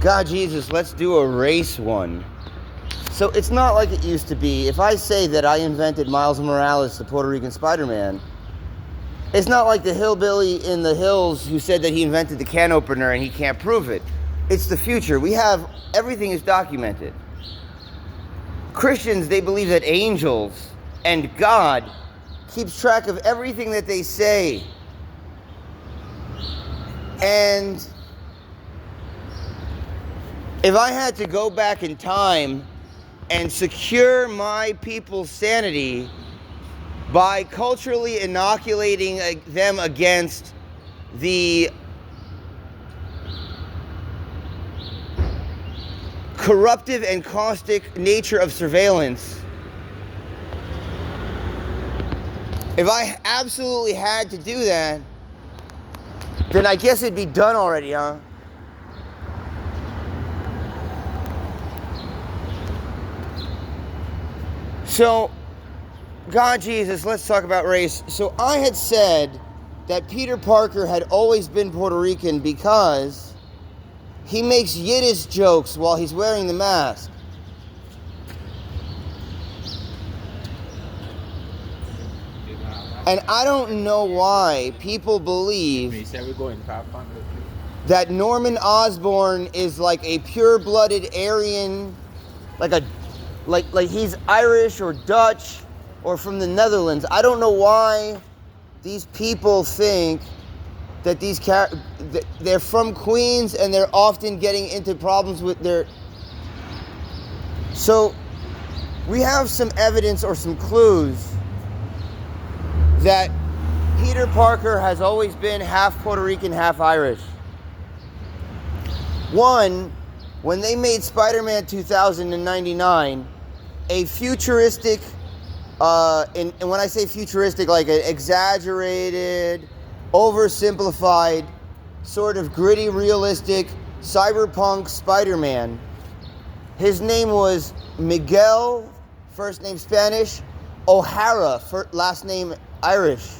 God, Jesus, let's do a race one. So it's not like it used to be. If I say that I invented Miles Morales, the Puerto Rican Spider-Man, it's not like the hillbilly in the hills who said that he invented the can opener and he can't prove it. It's the future. Everything is documented. Christians, they believe that angels and God keeps track of everything that they say. And if I had to go back in time and secure my people's sanity by culturally inoculating them against the corruptive and caustic nature of surveillance, if I absolutely had to do that, then I guess it'd be done already, huh? So, God, Jesus, let's talk about race. So I had said that Peter Parker had always been Puerto Rican because he makes Yiddish jokes while he's wearing the mask. And I don't know why people believe that Norman Osborn is like a pure-blooded Aryan, like he's Irish or Dutch or from the Netherlands. I don't know why these people think that they're from Queens and they're often getting into problems with their... So we have some evidence or some clues that Peter Parker has always been half Puerto Rican, half Irish. One, when they made Spider-Man 2099 a futuristic, and when I say futuristic, like an exaggerated, oversimplified, sort of gritty, realistic, cyberpunk Spider-Man, his name was Miguel, first name Spanish, O'Hara, last name Irish.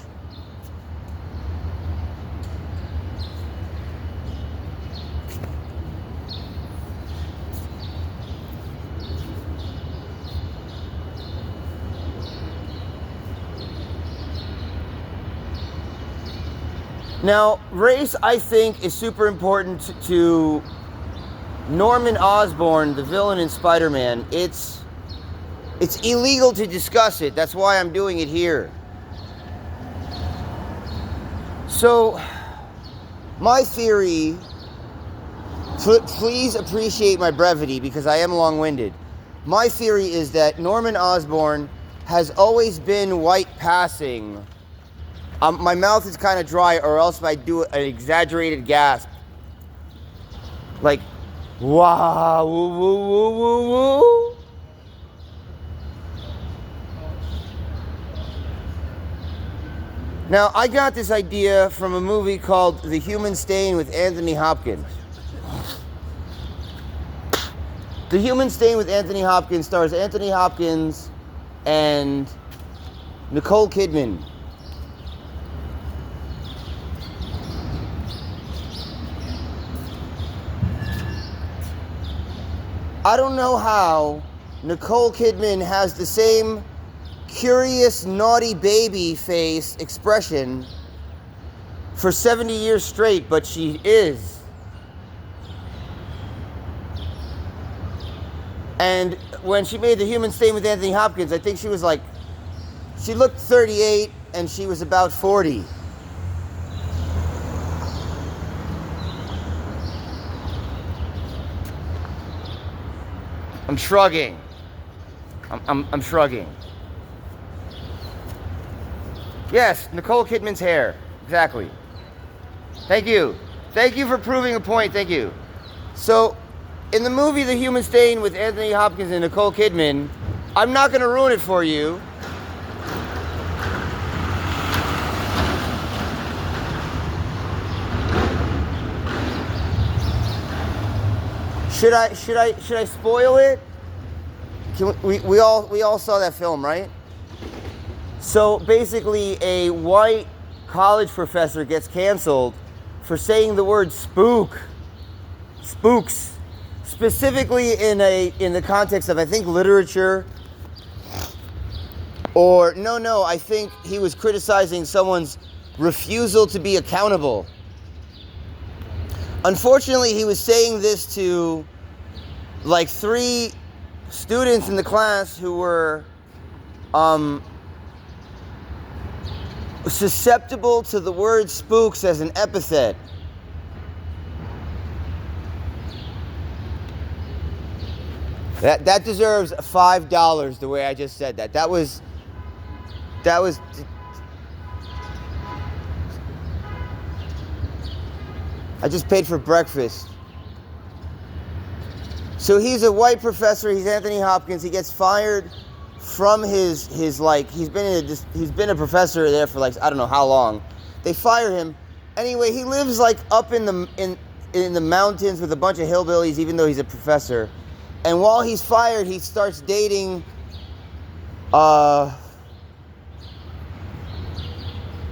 Now, race, I think, is super important to Norman Osborn, the villain in Spider-Man. It's illegal to discuss it. That's why I'm doing it here. So, my theory, please appreciate my brevity because I am long-winded. My theory is that Norman Osborn has always been white passing. My mouth is kind of dry, or else if I do an exaggerated gasp, like, wow, woo, woo, woo, woo, woo. Now, I got this idea from a movie called The Human Stain with Anthony Hopkins. The Human Stain with Anthony Hopkins stars Anthony Hopkins and Nicole Kidman. I don't know how Nicole Kidman has the same curious, naughty baby face expression for 70 years straight, but she is. And when she made The Human Stain with Anthony Hopkins, I think she was like, she looked 38 and she was about 40. I'm shrugging. I'm shrugging. Yes, Nicole Kidman's hair. Exactly. Thank you. Thank you for proving a point. Thank you. So, in the movie The Human Stain with Anthony Hopkins and Nicole Kidman, I'm not going to ruin it for you. Should I spoil it? We all saw that film, right? So basically, a white college professor gets canceled for saying the word spooks specifically in the context of, I think, literature. Or no, I think he was criticizing someone's refusal to be accountable. Unfortunately, he was saying this to like 3 students in the class who were susceptible to the word spooks as an epithet. That deserves $5 the way I just said that. That was I just paid for breakfast. So he's a white professor. He's Anthony Hopkins. He gets fired from his like he's been a professor there for like I don't know how long. They fire him. Anyway, he lives like up in the mountains with a bunch of hillbillies, even though he's a professor. And while he's fired, he starts dating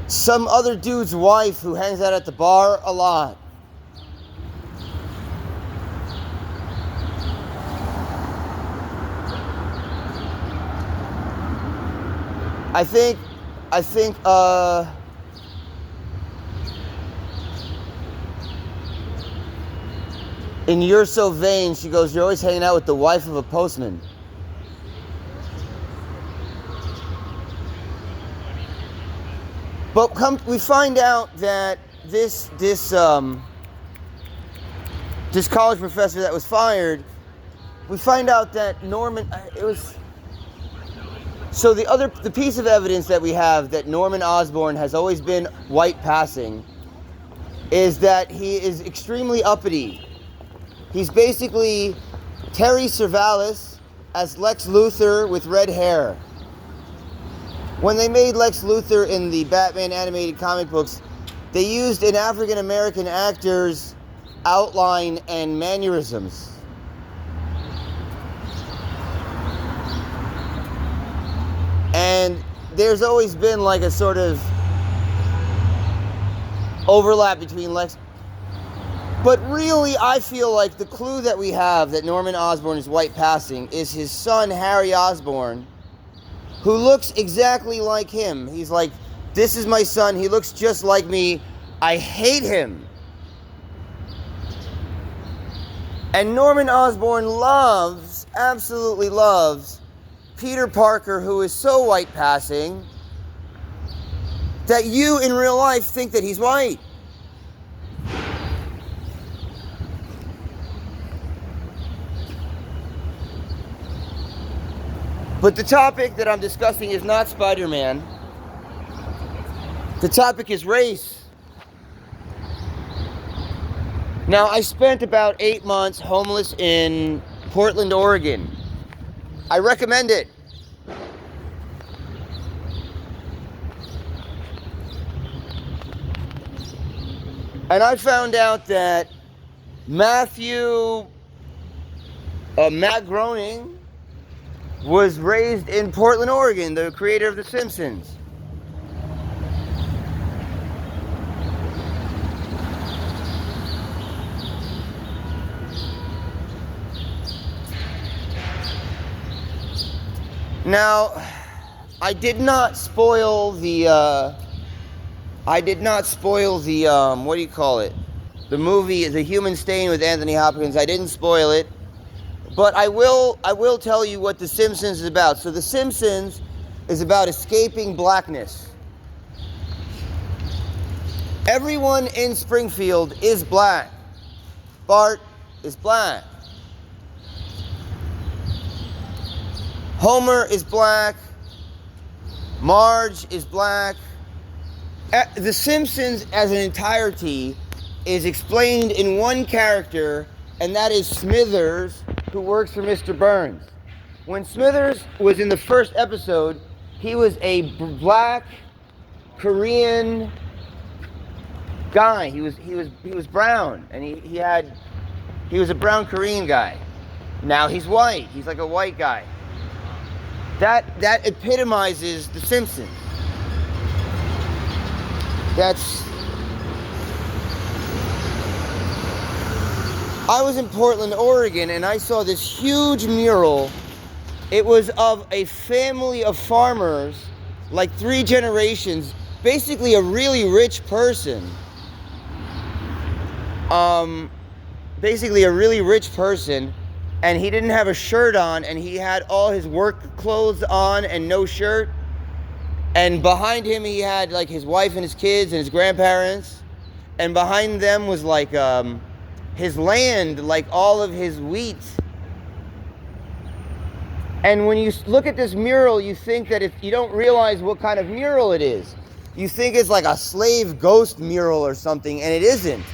some other dude's wife who hangs out at the bar a lot. I think in You're So Vain, she goes, "You're always hanging out with the wife of a postman." But we find out that this college professor that was fired, we find out that Norman, so the piece of evidence that we have that Norman Osborn has always been white passing is that he is extremely uppity. He's basically Terry Savalas as Lex Luthor with red hair. When they made Lex Luthor in the Batman animated comic books, they used an African American actor's outline and mannerisms. And there's always been like a sort of overlap between Lex. But really, I feel like the clue that we have that Norman Osborn is white passing is his son, Harry Osborn, who looks exactly like him. He's like, "This is my son. He looks just like me. I hate him." And Norman Osborn absolutely loves Peter Parker, who is so white passing that you in real life think that he's white. But the topic that I'm discussing is not Spider-Man. The topic is race. Now, I spent about 8 months homeless in Portland, Oregon. I recommend it. And I found out that Matt Groening was raised in Portland, Oregon, the creator of The Simpsons. Now, I did not spoil the what do you call it? The movie, The Human Stain with Anthony Hopkins. I didn't spoil it. But I will tell you what The Simpsons is about. So The Simpsons is about escaping blackness. Everyone in Springfield is black. Bart is black. Homer is black. Marge is black. The Simpsons as an entirety is explained in one character, and that is Smithers, who works for Mr. Burns. When Smithers was in the first episode, he was a black Korean guy. He was brown, and he was a brown Korean guy. Now he's white. He's like a white guy. That epitomizes The Simpsons. I was in Portland, Oregon, and I saw this huge mural. It was of a family of farmers, like 3 generations, basically a really rich person. Basically a really rich person, and he didn't have a shirt on, and he had all his work clothes on and no shirt. And behind him he had like his wife and his kids and his grandparents, and behind them was like his land, like all of his wheat. And when you look at this mural, you think that if you don't realize what kind of mural it is, you think it's like a slave ghost mural or something, and it isn't.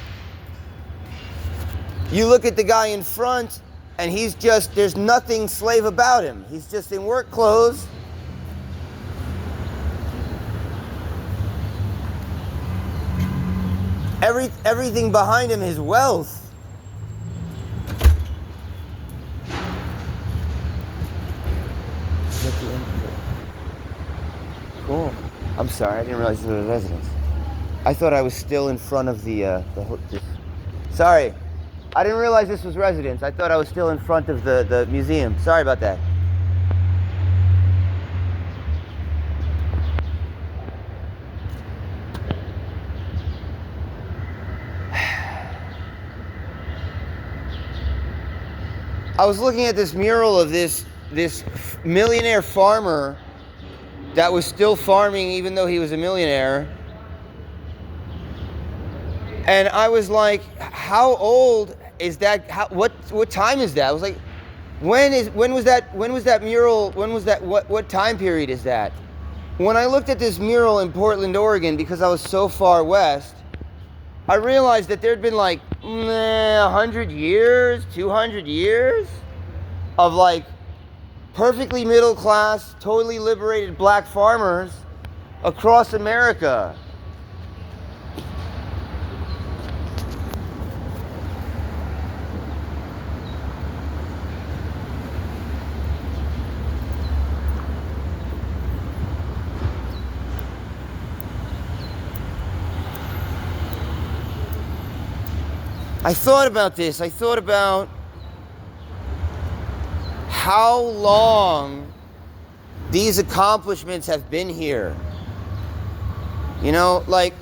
You look at the guy in front, and he's just, there's nothing slave about him. He's just in work clothes. Everything behind him is wealth. Cool. I'm sorry, I didn't realize this was a residence. I thought I was still in front of the sorry, I didn't realize this was residence. I thought I was still in front of the museum. Sorry about that. I was looking at this mural of this millionaire farmer that was still farming even though he was a millionaire. And I was like, how old is that? What time is that? I was like, when was that mural? What time period is that? When I looked at this mural in Portland, Oregon, because I was so far west, I realized that there'd been like 100 years, 200 years of like perfectly middle class, totally liberated black farmers across America. I thought about this. I thought about how long these accomplishments have been here. You know, like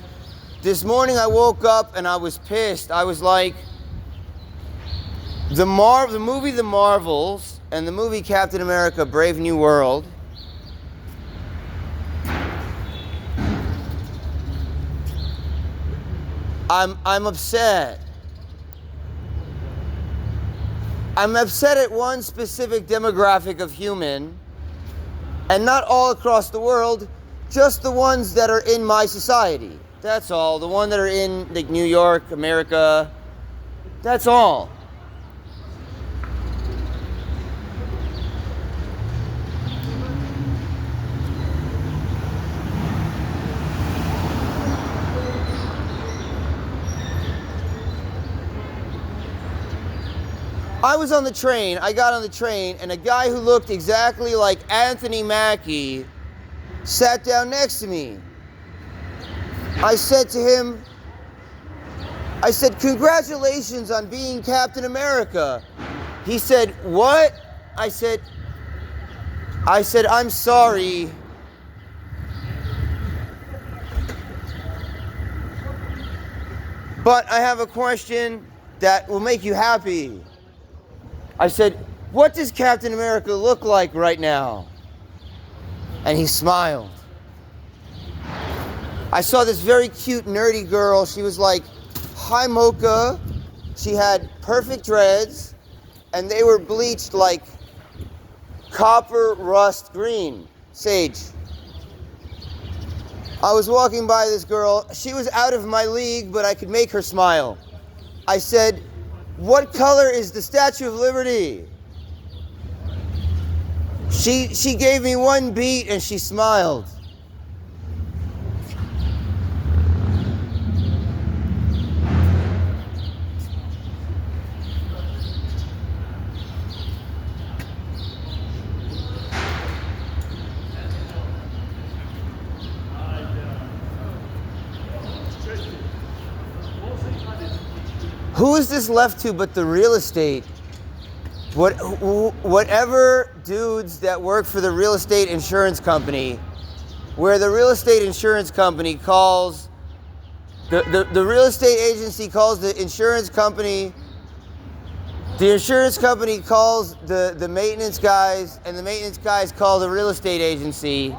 this morning I woke up and I was pissed. I was like, the movie The Marvels and the movie Captain America Brave New World I'm upset. I'm upset at one specific demographic of human, and not all across the world, just the ones that are in my society. That's all. The ones that are in like New York, America. That's all. I was on the train, I got on the train, and a guy who looked exactly like Anthony Mackie sat down next to me. I said to him, congratulations on being Captain America. He said, what? I said, I'm sorry. But I have a question that will make you happy. I said, what does Captain America look like right now? And he smiled. I saw this very cute, nerdy girl. She was like high mocha. She had perfect dreads, and they were bleached like copper rust green, sage. I was walking by this girl. She was out of my league, but I could make her smile. I said, what color is the Statue of Liberty? She gave me one beat and she smiled. Who is this left to but the real estate? Whatever dudes that work for the real estate insurance company, where the real estate insurance company calls, the real estate agency calls the insurance company calls the maintenance guys, and the maintenance guys call the real estate agency.